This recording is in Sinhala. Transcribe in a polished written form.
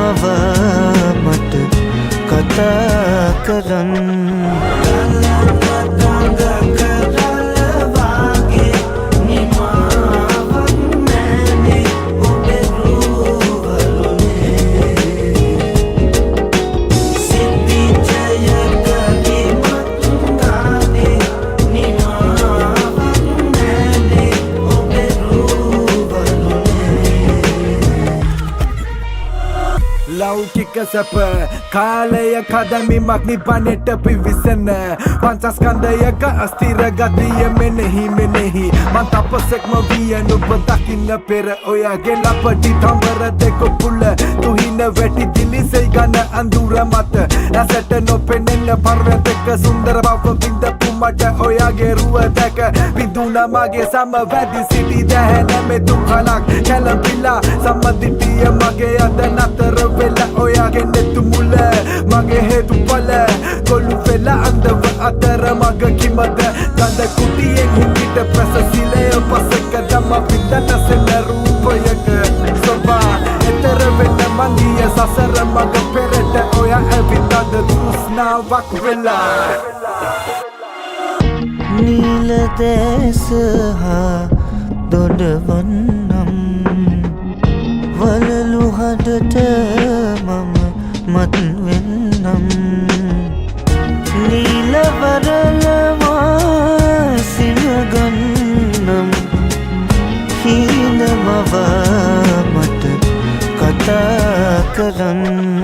මවා මට කතා කරන්න ලෞකික සැප කාලය කදමිමක් නිපනට පිවිසන පංචස්කන්ධයක අස්තිර ගතිය මෙනෙහි මෙනෙහි මන් තපසෙක්ම විය නුඹ දකින්න පෙර ඔයාගේ ලපටි තඹර දෙක පුල තුහින වැටි දිලිසෙයි ගන අඳුර මත ඇසට නොපෙනෙන පර්වතක සුන්දර බව විඳපු මට ඔයාගේ රුව දැක විඳුන මගේ සම වැඩි සිටි දැහැන මෙතු කලක් කැළඹිලා සම්මදිටිය මගේ අද නතර වෙලා ඔයාගේ නෙතු මුල මගේ හේතු පල කොළු වෙලා අන්දව අතර මග කිමද ගඳ කුටියෙන් හිමිට ප්‍රසසිලය පසක දම පිටන සෙන රූපයක සොබා එතර වෙන මංගිය සසර මග පෙරට ඔයා ඇවිත් අද තෘෂ්ණාවක් වෙලා නීල දැස හා දොඩවන්නම් වලලු හදට මම මත් වෙන්නම් නීල වරලවා සිනගන්නම් හීන මවා මට කතා කරන්න